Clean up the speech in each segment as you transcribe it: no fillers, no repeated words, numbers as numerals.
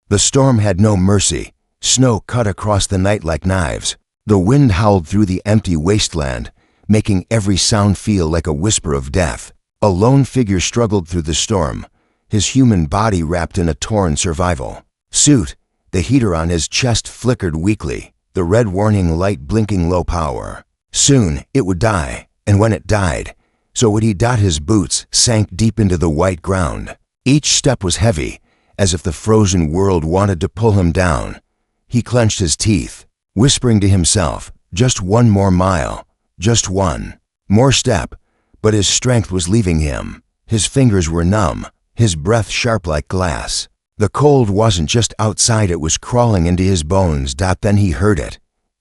The storm had no mercy. Snow cut across the night like knives. The wind howled through the empty wasteland, making every sound feel like a whisper of death. A lone figure struggled through the storm, his human body wrapped in a torn survival suit. The heater on his chest flickered weakly, the red warning light blinking low power. Soon it would die, and when it died, so would he. His boots sank deep into the white ground. Each step was heavy, as if the frozen world wanted to pull him down. He clenched his teeth, whispering to himself, just one more mile, just one more step. But his strength was leaving him. His fingers were numb, his breath sharp like glass. The cold wasn't just outside, it was crawling into his bones. Then he heard it.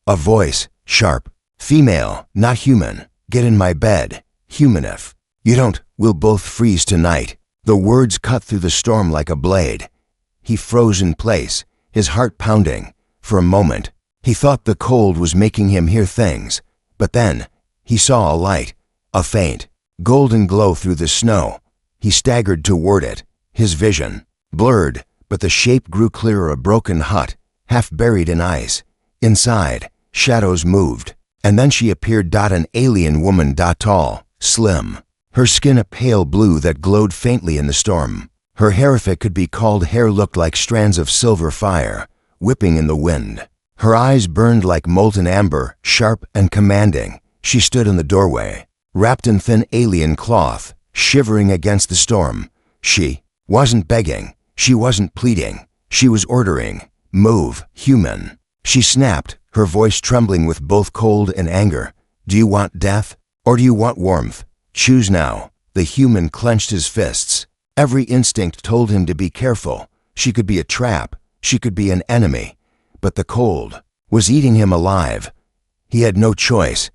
A voice, sharp, female, not human. Get in my bed, human. If you don't, we'll both freeze tonight. The words cut through the storm like a blade. He froze in place, his heart pounding. For a moment, he thought the cold was making him hear things. But then, he saw a light, a faint, golden glow through the snow. He staggered toward it, his vision blurred, but the shape grew clearer. A broken hut, half buried in ice. Inside, shadows moved, and then she appeared. An alien woman, tall, slim, her skin a pale blue that glowed faintly in the storm. Her hair, if it could be called hair, looked like strands of silver fire, whipping in the wind. Her eyes burned like molten amber, sharp and commanding. She stood in the doorway, wrapped in thin alien cloth, shivering against the storm. She wasn't begging, she wasn't pleading, she was ordering, "Move, human." She snapped, her voice trembling with both cold and anger. "Do you want death, or do you want warmth? Choose now." The human clenched his fists. Every instinct told him to be careful. She could be a trap, she could be an enemy, but the cold was eating him alive. He had no choice.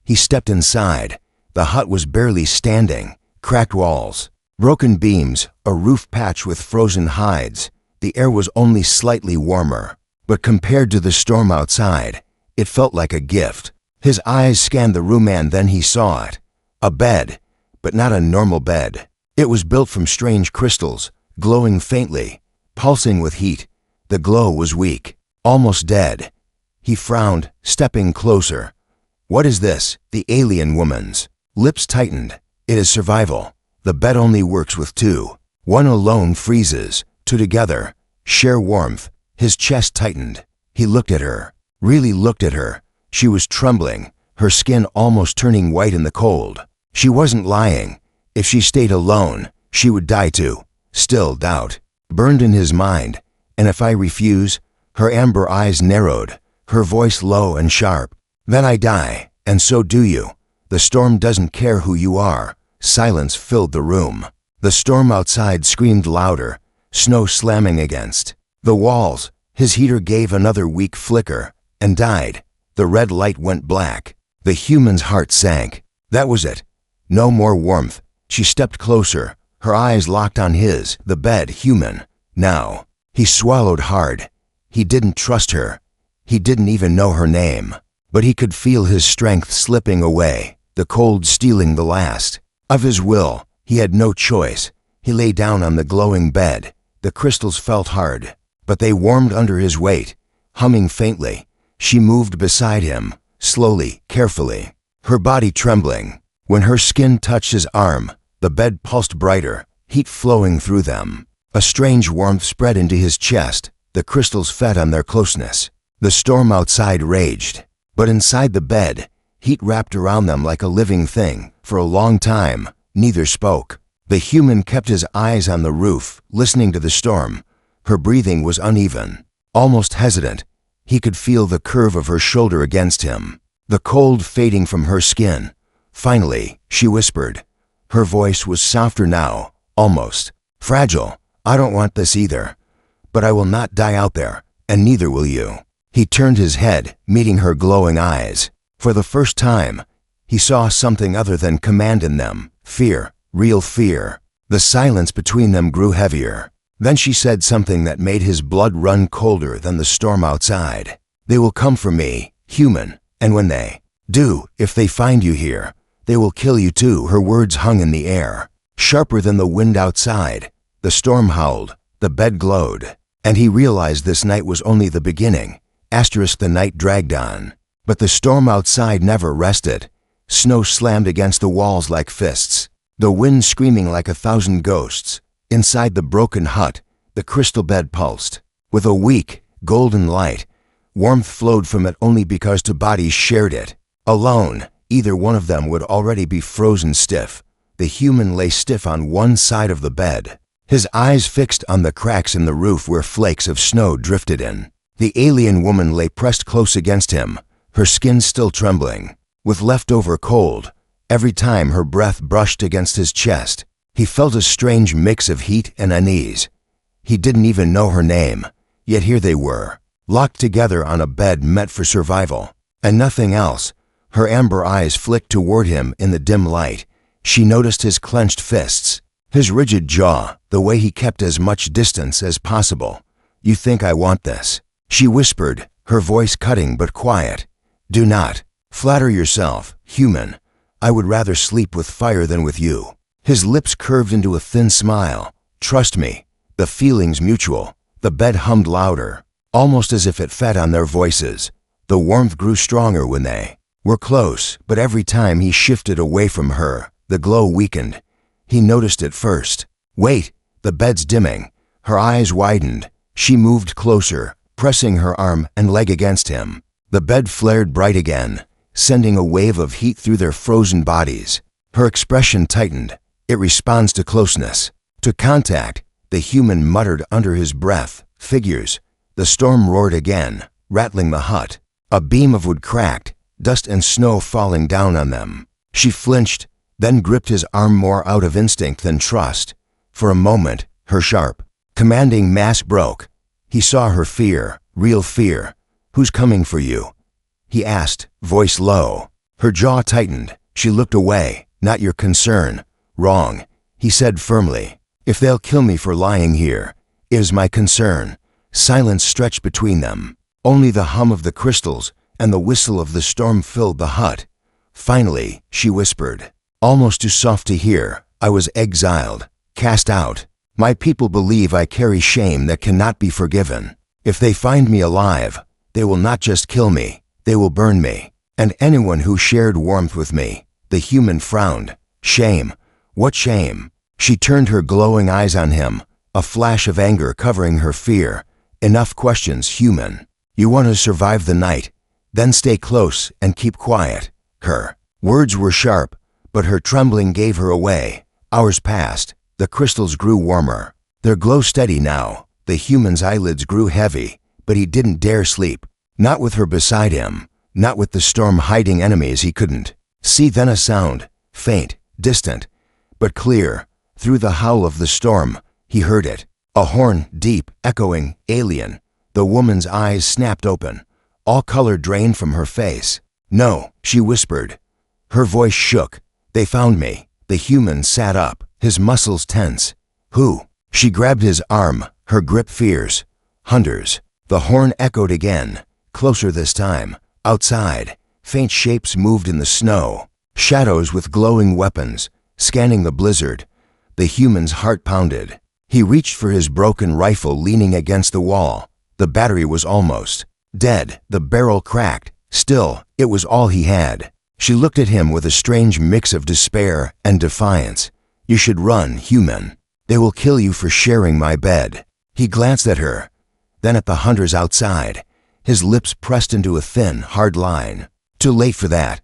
He stepped inside. The hut was barely standing, cracked walls, broken beams, a roof patch with frozen hides. The air was only slightly warmer, but compared to the storm outside, it felt like a gift. His eyes scanned the room and then he saw it. A bed, but not a normal bed. It was built from strange crystals, glowing faintly, pulsing with heat. The glow was weak, almost dead. He frowned, stepping closer. "What is this?" The alien woman's lips tightened. "It is survival. The bed only works with two. One alone freezes, two together share warmth." His chest tightened. He looked at her, really looked at her. She was trembling, her skin almost turning white in the cold. She wasn't lying. If she stayed alone, she would die too. Still, doubt burned in his mind. "And if I refuse?" Her amber eyes narrowed, her voice low and sharp. "Then I die, and so do you. The storm doesn't care who you are." Silence filled the room. The storm outside screamed louder, snow slamming against the walls. His heater gave another weak flicker and died. The red light went black. The human's heart sank. That was it. No more warmth. She stepped closer, her eyes locked on his. The bed, human. Now. He swallowed hard. He didn't trust her. He didn't even know her name. But he could feel his strength slipping away, the cold stealing the last of his will. He had no choice. He lay down on the glowing bed. The crystals felt hard, but they warmed under his weight. Humming faintly, she moved beside him, slowly, carefully, her body trembling. When her skin touched his arm, the bed pulsed brighter, heat flowing through them. A strange warmth spread into his chest. The crystals fed on their closeness. The storm outside raged, but inside the bed, heat wrapped around them like a living thing. For a long time, neither spoke. The human kept his eyes on the roof, listening to the storm. Her breathing was uneven, almost hesitant. He could feel the curve of her shoulder against him, the cold fading from her skin. Finally, she whispered. Her voice was softer now, almost fragile. "I don't want this either. But I will not die out there, and neither will you." He turned his head, meeting her glowing eyes. For the first time, he saw something other than command in them. Fear, real fear. The silence between them grew heavier. Then she said something that made his blood run colder than the storm outside. "They will come for me, human, and when they do, if they find you here, they will kill you too." Her words hung in the air, sharper than the wind outside. The storm howled, the bed glowed, And he realized this night was only the beginning. The night dragged on. But the storm outside never rested. Snow slammed against the walls like fists. The wind screaming like 1,000 ghosts. Inside the broken hut, the crystal bed pulsed. With a weak, golden light, warmth flowed from it only because two bodies shared it. Alone, either one of them would already be frozen stiff. The human lay stiff on one side of the bed, his eyes fixed on the cracks in the roof where flakes of snow drifted in. The alien woman lay pressed close against him, her skin still trembling, with leftover cold. Every time her breath brushed against his chest, he felt a strange mix of heat and unease. He didn't even know her name, yet here they were, locked together on a bed meant for survival, and nothing else. Her amber eyes flicked toward him in the dim light. She noticed his clenched fists, his rigid jaw, the way he kept as much distance as possible. "You think I want this?" she whispered, her voice cutting but quiet. "Do not flatter yourself, human. I would rather sleep with fire than with you." His lips curved into a thin smile. "Trust me, the feeling's mutual." The bed hummed louder, almost as if it fed on their voices. The warmth grew stronger when they were close, but every time he shifted away from her, the glow weakened. He noticed it first. "Wait!" The bed's dimming. Her eyes widened. She moved closer, pressing her arm and leg against him. The bed flared bright again, sending a wave of heat through their frozen bodies. Her expression tightened. "It responds to closeness, to contact," the human muttered under his breath. "Figures." The storm roared again, rattling the hut. A beam of wood cracked, dust and snow falling down on them. She flinched, then gripped his arm more out of instinct than trust. For a moment, her sharp, commanding mask broke. He saw her fear, real fear. "Who's coming for you?" he asked, voice low. Her jaw tightened. She looked away. "Not your concern." "Wrong," he said firmly. "If they'll kill me for lying here, it is my concern." Silence stretched between them. Only the hum of the crystals and the whistle of the storm filled the hut. Finally, she whispered, almost too soft to hear, "I was exiled, cast out. My people believe I carry shame that cannot be forgiven. If they find me alive, they will not just kill me, they will burn me, and anyone who shared warmth with me." The human frowned. "Shame? What shame?" She turned her glowing eyes on him, a flash of anger covering her fear. "Enough questions, human. You want to survive the night, then stay close and keep quiet." Her words were sharp, but her trembling gave her away. Hours passed. The crystals grew warmer, their glow steady now. The human's eyelids grew heavy, but he didn't dare sleep. Not with her beside him, not with the storm hiding enemies he couldn't see. Then a sound, faint, distant, but clear. Through the howl of the storm, he heard it. A horn, deep, echoing, alien. The woman's eyes snapped open. All color drained from her face. "No," she whispered. Her voice shook. "They found me." The human sat up, his muscles tense. "Who?" She grabbed his arm, her grip fierce. "Hunters." The horn echoed again, closer this time. Outside, faint shapes moved in the snow, shadows with glowing weapons, scanning the blizzard. The human's heart pounded. He reached for his broken rifle leaning against the wall. The battery was almost dead. The barrel cracked. Still, it was all he had. She looked at him with a strange mix of despair and defiance. "You should run, human. They will kill you for sharing my bed." He glanced at her, then at the hunters outside, his lips pressed into a thin, hard line. Too late for that.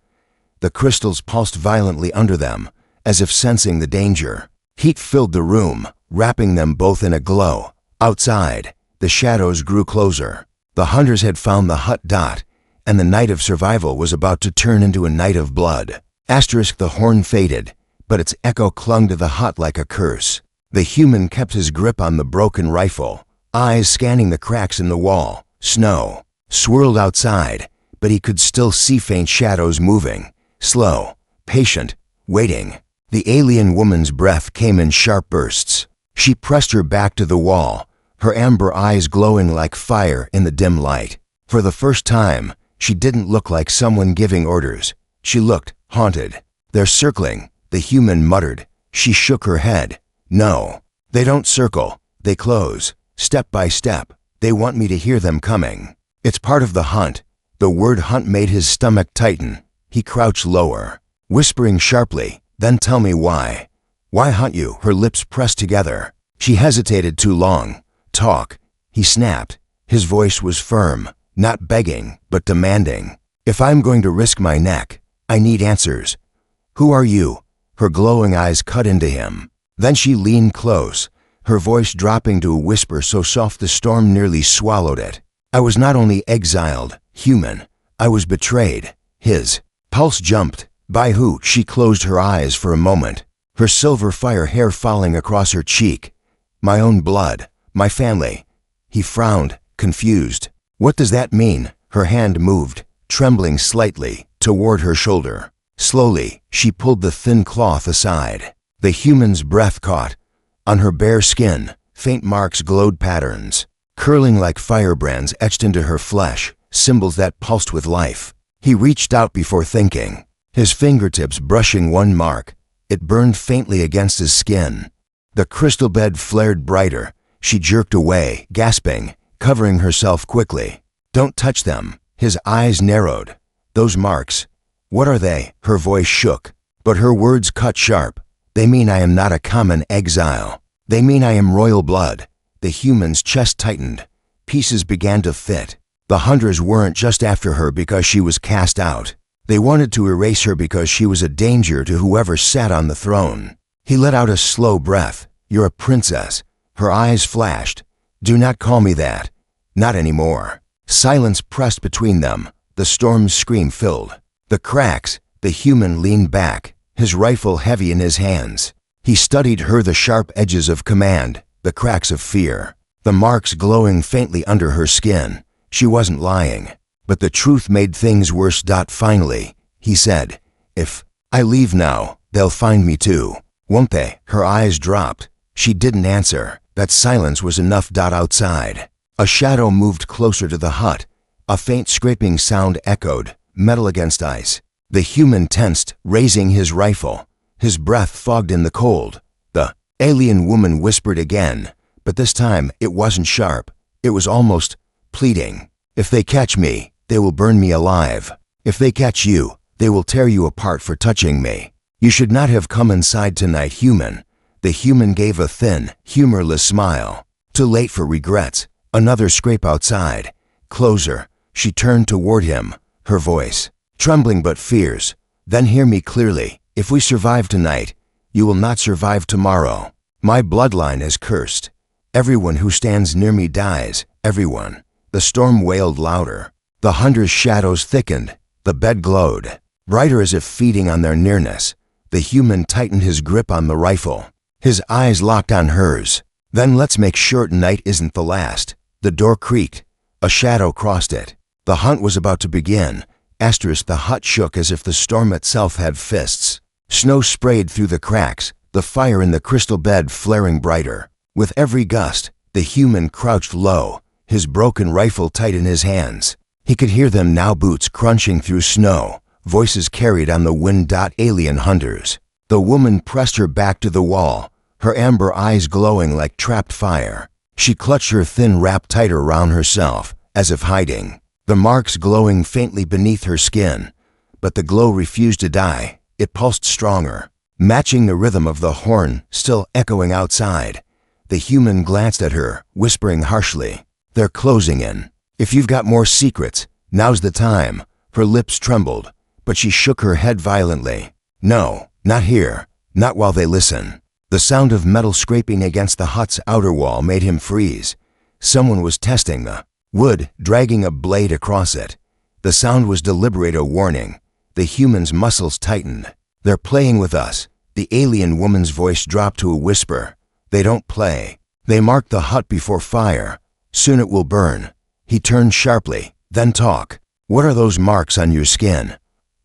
The crystals pulsed violently under them, as if sensing the danger. Heat filled the room, wrapping them both in a glow. Outside, the shadows grew closer. The hunters had found the hut dot, and the night of survival was about to turn into a night of blood. The horn faded, but its echo clung to the hut like a curse. The human kept his grip on the broken rifle, eyes scanning the cracks in the wall. Snow swirled outside, but he could still see faint shadows moving, slow, patient, waiting. The alien woman's breath came in sharp bursts. She pressed her back to the wall, her amber eyes glowing like fire in the dim light. For the first time, she didn't look like someone giving orders. She looked haunted. "They're circling," the human muttered. She shook her head. "No, they don't circle. They close. step by step. They want me to hear them coming. It's part of the hunt." The word hunt made his stomach tighten. He crouched lower, whispering sharply, "Then tell me why. Why hunt you?" Her lips pressed together. She hesitated too long. "Talk," he snapped. His voice was firm, not begging, but demanding. "If I'm going to risk my neck, I need answers. Who are you?" Her glowing eyes cut into him. Then she leaned close, her voice dropping to a whisper so soft the storm nearly swallowed it. "I was not only exiled, human, I was betrayed." His pulse jumped. "By who?" She closed her eyes for a moment, her silver fire hair falling across her cheek. "My own blood, my family." He frowned, confused. "What does that mean?" Her hand moved, trembling slightly, toward her shoulder. Slowly, she pulled the thin cloth aside. The human's breath caught. On her bare skin, faint marks glowed, patterns, curling like firebrands etched into her flesh, symbols that pulsed with life. He reached out before thinking, his fingertips brushing one mark. It burned faintly against his skin. The crystal bed flared brighter. She jerked away, gasping, covering herself quickly. "Don't touch them." His eyes narrowed. "Those marks, what are they?" Her voice shook, but her words cut sharp. "They mean I am not a common exile. They mean I am royal blood." The human's chest tightened. Pieces began to fit. The hunters weren't just after her because she was cast out. They wanted to erase her because she was a danger to whoever sat on the throne. He let out a slow breath. "You're a princess." Her eyes flashed. "Do not call me that. Not anymore." Silence pressed between them. The storm's scream filled the cracks. The human leaned back, his rifle heavy in his hands. He studied her, the sharp edges of command, the cracks of fear, the marks glowing faintly under her skin. She wasn't lying, but the truth made things worse. "Finally," he said, "if I leave now, they'll find me too, won't they?" Her eyes dropped. She didn't answer. That silence was enough. Outside, a shadow moved closer to the hut. A faint scraping sound echoed, metal against ice. The human tensed, raising his rifle. His breath fogged in the cold. The alien woman whispered again, but this time it wasn't sharp. It was almost pleading. "If they catch me, they will burn me alive. If they catch you, they will tear you apart for touching me. You should not have come inside tonight, human." The human gave a thin, humorless smile. Too late for regrets. Another scrape outside. Closer. She turned toward him, her voice trembling but fierce. "Then hear me clearly. If we survive tonight, you will not survive tomorrow. My bloodline is cursed. Everyone who stands near me dies. Everyone." The storm wailed louder. The hunters' shadows thickened. The bed glowed, brighter as if feeding on their nearness. The human tightened his grip on the rifle. His eyes locked on hers. "Then let's make sure tonight isn't the last." The door creaked. A shadow crossed it. The hunt was about to begin. The hut shook as if the storm itself had fists. Snow sprayed through the cracks, the fire in the crystal bed flaring brighter. With every gust, the human crouched low, his broken rifle tight in his hands. He could hear them now, boots crunching through snow, voices carried on the wind. Alien hunters. The woman pressed her back to the wall, her amber eyes glowing like trapped fire. She clutched her thin wrap tighter around herself, as if hiding, the marks glowing faintly beneath her skin. But the glow refused to die. It pulsed stronger, matching the rhythm of the horn still echoing outside. The human glanced at her, whispering harshly, "They're closing in. If you've got more secrets, now's the time." Her lips trembled, but she shook her head violently. "No, not here, not while they listen." The sound of metal scraping against the hut's outer wall made him freeze. Someone was testing the wood, dragging a blade across it. The sound was deliberate, a warning. The human's muscles tightened. "They're playing with us." The alien woman's voice dropped to a whisper. "They don't play. They mark the hut before fire. Soon it will burn." He turned sharply. "Then talk. What are those marks on your skin?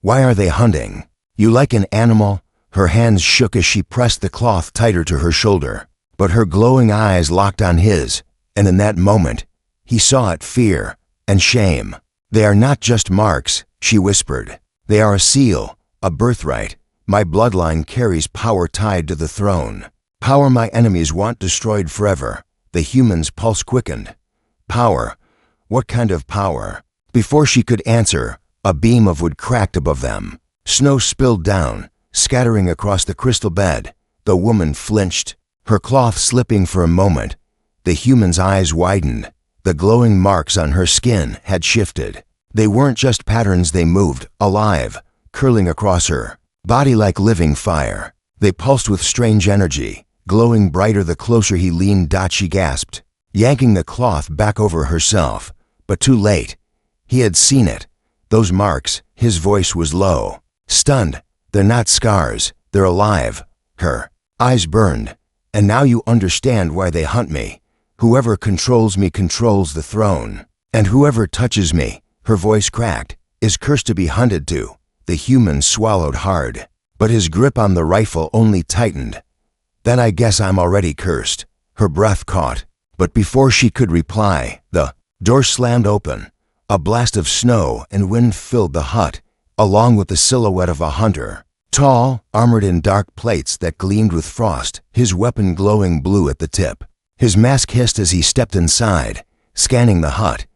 Why are they hunting? You like an animal?" Her hands shook as she pressed the cloth tighter to her shoulder, but her glowing eyes locked on his, and in that moment, he saw it, fear and shame. "They are not just marks," she whispered. "They are a seal, a birthright. My bloodline carries power tied to the throne. Power my enemies want destroyed forever. The human's pulse quickened. Power. What kind of power? Before she could answer, a beam of wood cracked above them. Snow spilled down, scattering across the crystal bed. The woman flinched, her cloth slipping for a moment. The human's eyes widened. The glowing marks on her skin had shifted. They weren't just patterns, they moved, alive, curling across her body like living fire. They pulsed with strange energy, glowing brighter the closer he leaned. She gasped, yanking the cloth back over herself. But too late. He had seen it. Those marks. His voice was low. Stunned. They're not scars. They're alive. Her eyes burned. And now you understand why they hunt me. Whoever controls me controls the throne. And whoever touches me, her voice cracked, is cursed to be hunted too. The human swallowed hard, but his grip on the rifle only tightened. Then I guess I'm already cursed. Her breath caught, but before she could reply, the door slammed open. A blast of snow and wind filled the hut, along with the silhouette of a hunter. Tall, armored in dark plates that gleamed with frost, his weapon glowing blue at the tip. His mask hissed as he stepped inside, scanning the hut.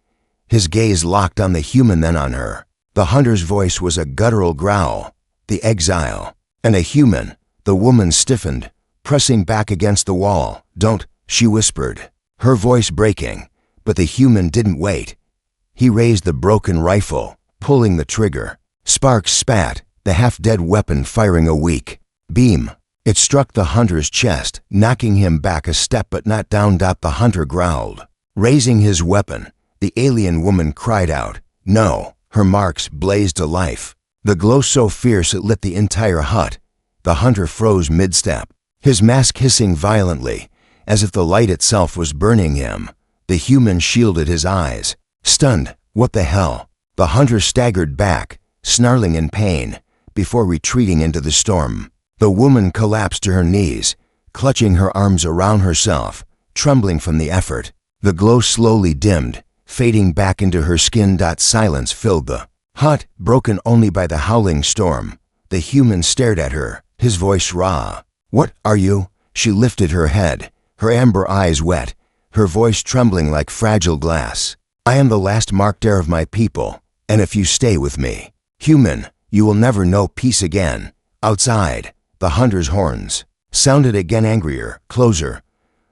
His gaze locked on the human, then on her. The hunter's voice was a guttural growl. The exile. And a human. The woman stiffened, pressing back against the wall. Don't, she whispered, her voice breaking. But the human didn't wait. He raised the broken rifle, pulling the trigger. Sparks spat, the half-dead weapon firing a weak beam. It struck the hunter's chest, knocking him back a step but not down. The hunter growled. Raising his weapon, the alien woman cried out, "No!" Her marks blazed to life. The glow so fierce it lit the entire hut. The hunter froze mid-step, his mask hissing violently, as if the light itself was burning him. The human shielded his eyes. Stunned. What the hell? The hunter staggered back, snarling in pain, before retreating into the storm. The woman collapsed to her knees, clutching her arms around herself, trembling from the effort. The glow slowly dimmed, fading back into her skin. Silence filled the hut, broken only by the howling storm. The human stared at her, his voice raw. "What are you?" She lifted her head, her amber eyes wet, her voice trembling like fragile glass. "I am the last marked heir of my people, and if you stay with me, human, you will never know peace again." Outside, the hunter's horns sounded again, angrier, closer.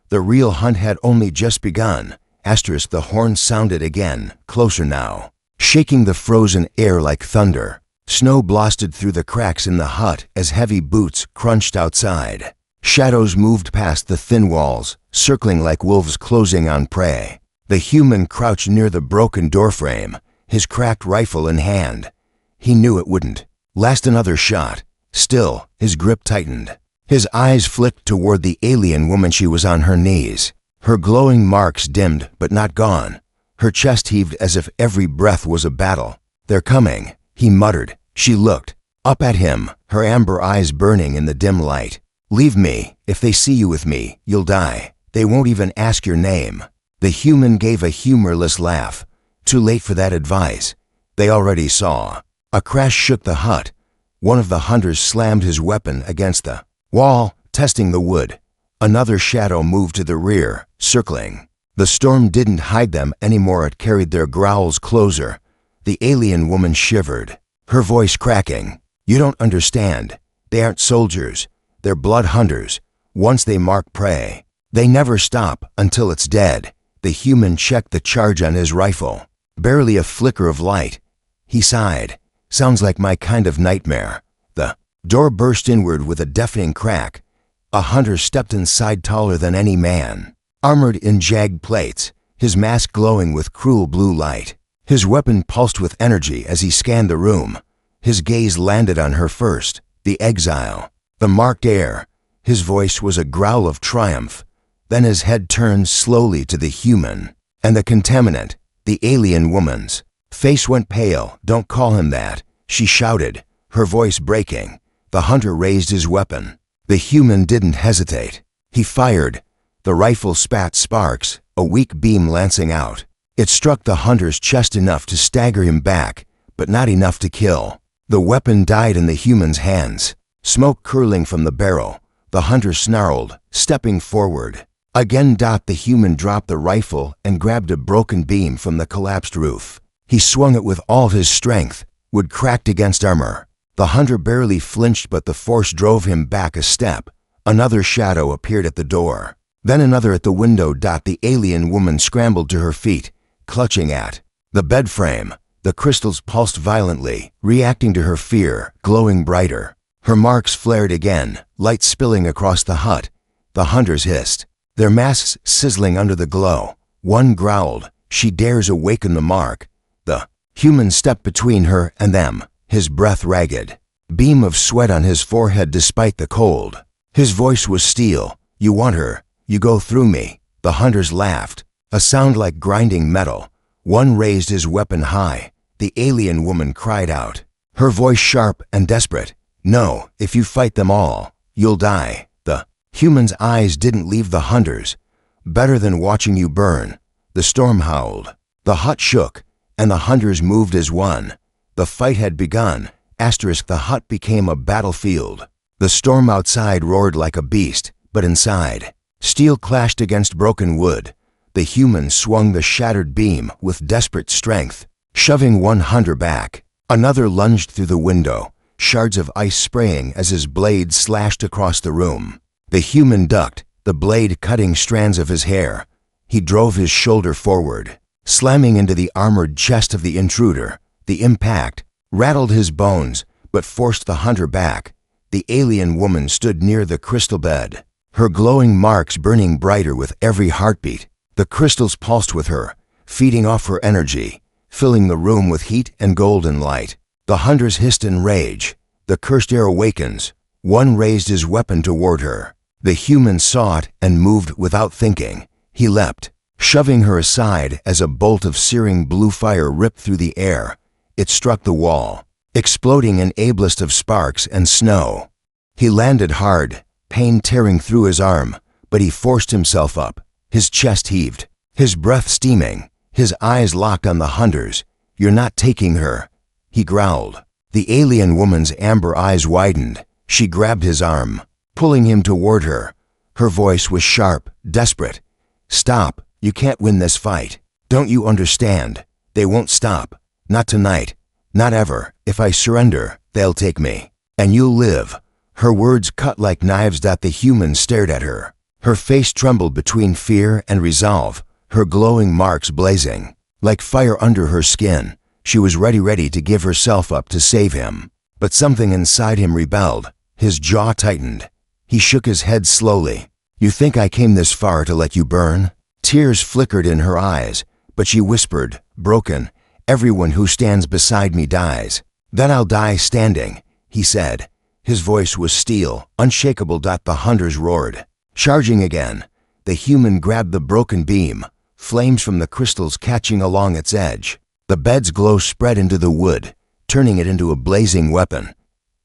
The real hunt had only just begun. The horns sounded again, closer now, shaking the frozen air like thunder. Snow blasted through the cracks in the hut as heavy boots crunched outside. Shadows moved past the thin walls, circling like wolves closing on prey. The human crouched near the broken doorframe, his cracked rifle in hand. He knew it wouldn't last another shot. Still, his grip tightened. His eyes flicked toward the alien woman. She was on her knees. Her glowing marks dimmed, but not gone. Her chest heaved as if every breath was a battle. "They're coming," he muttered. She looked up at him, her amber eyes burning in the dim light. "Leave me. If they see you with me, you'll die. They won't even ask your name." The human gave a humorless laugh. Too late for that advice. They already saw. A crash shook the hut. One of the hunters slammed his weapon against the wall, testing the wood. Another shadow moved to the rear, circling. The storm didn't hide them anymore. It carried their growls closer. The alien woman shivered, her voice cracking. "You don't understand. They aren't soldiers. They're blood hunters. Once they mark prey, they never stop until it's dead." The human checked the charge on his rifle. Barely a flicker of light. He sighed. "Sounds like my kind of nightmare." The door burst inward with a deafening crack. A hunter stepped inside, taller than any man, armored in jagged plates, his mask glowing with cruel blue light. His weapon pulsed with energy as he scanned the room. His gaze landed on her first, the exile, the marked heir. His voice was a growl of triumph. Then his head turned slowly to the human, and the contaminant, the alien woman's face went pale. "Don't call him that," she shouted, her voice breaking. The hunter raised his weapon. The human didn't hesitate. He fired. The rifle spat sparks, a weak beam lancing out. It struck the hunter's chest enough to stagger him back, but not enough to kill. The weapon died in the human's hands, smoke curling from the barrel. The hunter snarled, stepping forward. Again, the human dropped the rifle and grabbed a broken beam from the collapsed roof. He swung it with all his strength. Wood cracked against armor. The hunter barely flinched, but the force drove him back a step. Another shadow appeared at the door. Then another at the window. The alien woman scrambled to her feet, clutching at the bed frame. The crystals pulsed violently, reacting to her fear, glowing brighter. Her marks flared again, light spilling across the hut. The hunters hissed, their masks sizzling under the glow. One growled, "She dares awaken the mark." The human stepped between her and them, his breath ragged, beam of sweat on his forehead despite the cold. His voice was steel. "You want her, you go through me." The hunters laughed, a sound like grinding metal. One raised his weapon high. The alien woman cried out, her voice sharp and desperate, "No, if you fight them all, you'll die." The human's eyes didn't leave the hunters. "Better than watching you burn." The storm howled. The hut shook, and the hunters moved as one. The fight had begun. The hut became a battlefield. The storm outside roared like a beast, but inside, steel clashed against broken wood. The human swung the shattered beam with desperate strength, shoving one hunter back. Another lunged through the window, shards of ice spraying as his blade slashed across the room. The human ducked, the blade cutting strands of his hair. He drove his shoulder forward, slamming into the armored chest of the intruder. The impact rattled his bones, but forced the hunter back. The alien woman stood near the crystal bed, her glowing marks burning brighter with every heartbeat. The crystals pulsed with her, feeding off her energy, filling the room with heat and golden light. The hunters hissed in rage. "The cursed air awakens." One raised his weapon toward her. The human saw it and moved without thinking. He leapt, shoving her aside as a bolt of searing blue fire ripped through the air. It struck the wall, exploding in ablest of sparks and snow. He landed hard, pain tearing through his arm, but he forced himself up. His chest heaved, his breath steaming, his eyes locked on the hunters. "You're not taking her," he growled. The alien woman's amber eyes widened. She grabbed his arm, pulling him toward her. Her voice was sharp, desperate. "Stop, you can't win this fight. Don't you understand? They won't stop. Not tonight. Not ever. If I surrender, they'll take me. And you'll live." Her words cut like knives. The human stared at her. Her face trembled between fear and resolve, her glowing marks blazing like fire under her skin. She was ready to give herself up to save him. But something inside him rebelled. His jaw tightened. He shook his head slowly. "You think I came this far to let you burn?" Tears flickered in her eyes, but she whispered, broken, "Everyone who stands beside me dies." "Then I'll die standing," he said. His voice was steel, unshakable. The hunters roared, charging again. The human grabbed the broken beam, flames from the crystals catching along its edge. The bed's glow spread into the wood, turning it into a blazing weapon.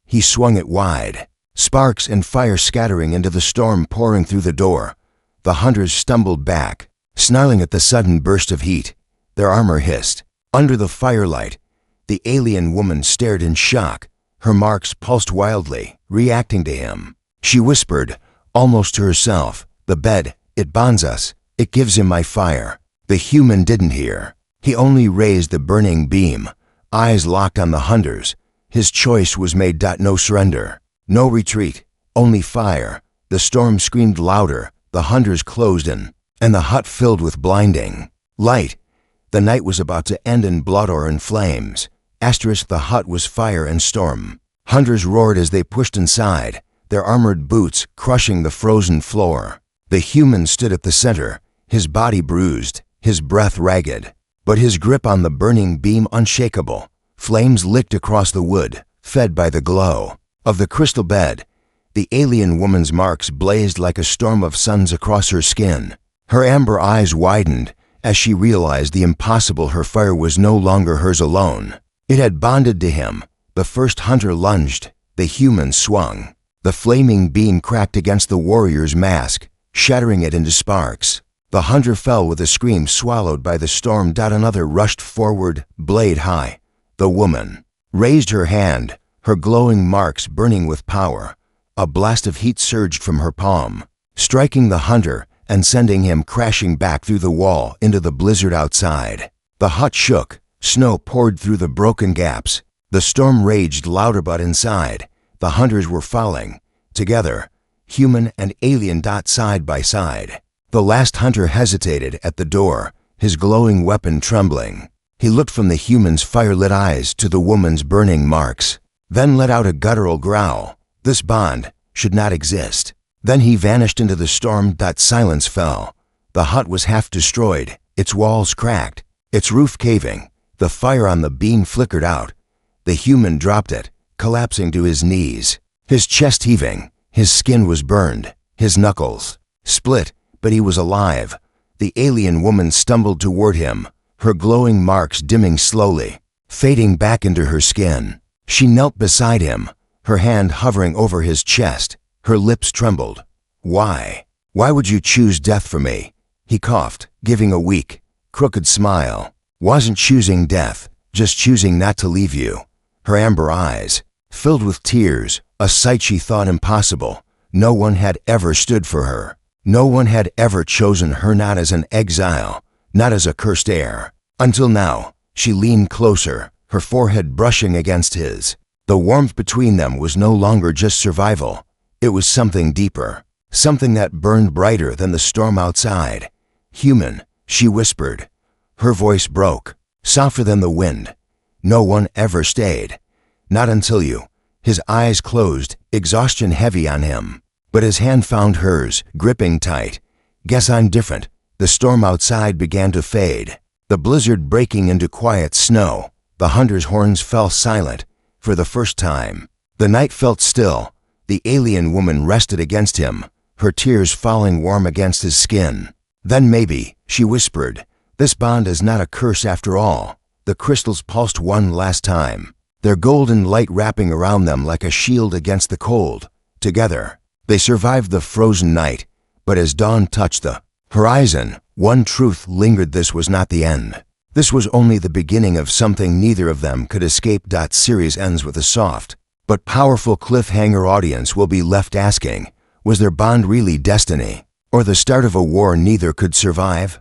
He swung it wide, sparks and fire scattering into the storm pouring through the door. The hunters stumbled back, snarling at the sudden burst of heat. Their armor hissed. Under the firelight, the alien woman stared in shock. Her marks pulsed wildly, reacting to him. She whispered, almost to herself, "The bed, it bonds us. It gives him my fire." The human didn't hear. He only raised the burning beam, eyes locked on the hunters. His choice was made. No surrender, no retreat, only fire. The storm screamed louder. The hunters closed in, and the hut filled with blinding light. The night was about to end in blood or in flames. The hut was fire and storm. Hunters roared as they pushed inside, their armored boots crushing the frozen floor. The human stood at the center, his body bruised, his breath ragged, but his grip on the burning beam unshakable. Flames licked across the wood, fed by the glow of the crystal bed. The alien woman's marks blazed like a storm of suns across her skin. Her amber eyes widened as she realized the impossible. Her fire was no longer hers alone. It had bonded to him. The first hunter lunged. The human swung. The flaming beam cracked against the warrior's mask, shattering it into sparks. The hunter fell with a scream, swallowed by the storm. Another rushed forward, blade high. The woman raised her hand, her glowing marks burning with power. A blast of heat surged from her palm, striking the hunter and sending him crashing back through the wall into the blizzard outside. The hut shook, snow poured through the broken gaps, the storm raged louder, but inside, the hunters were falling, together, human and alien side by side. The last hunter hesitated at the door, his glowing weapon trembling. He looked from the human's fire-lit eyes to the woman's burning marks, then let out a guttural growl. This bond should not exist. Then he vanished into the storm. Silence fell. The hut was half destroyed, its walls cracked, its roof caving. The fire on the beam flickered out. The human dropped it, collapsing to his knees, his chest heaving. His skin was burned, his knuckles split, but he was alive. The alien woman stumbled toward him, her glowing marks dimming slowly, fading back into her skin. She knelt beside him, her hand hovering over his chest. Her lips trembled. Why? Why would you choose death for me? He coughed, giving a weak, crooked smile. Wasn't choosing death, just choosing not to leave you. Her amber eyes, filled with tears, a sight she thought impossible. No one had ever stood for her. No one had ever chosen her, not as an exile, not as a cursed heir. Until now, she leaned closer, her forehead brushing against his. The warmth between them was no longer just survival. It was something deeper, something that burned brighter than the storm outside. Human, she whispered. Her voice broke, softer than the wind. No one ever stayed. Not until you. His eyes closed, exhaustion heavy on him. But his hand found hers, gripping tight. Guess I'm different. The storm outside began to fade, the blizzard breaking into quiet snow. The hunter's horns fell silent. For the first time, the night felt still. The alien woman rested against him, her tears falling warm against his skin. Then maybe, she whispered, this bond is not a curse after all. The crystals pulsed one last time, their golden light wrapping around them like a shield against the cold. Together, they survived the frozen night, but as dawn touched the horizon, one truth lingered: this was not the end. This was only the beginning of something neither of them could escape. Series ends with a soft but powerful cliffhanger. Audience will be left asking, was their bond really destiny, or the start of a war neither could survive?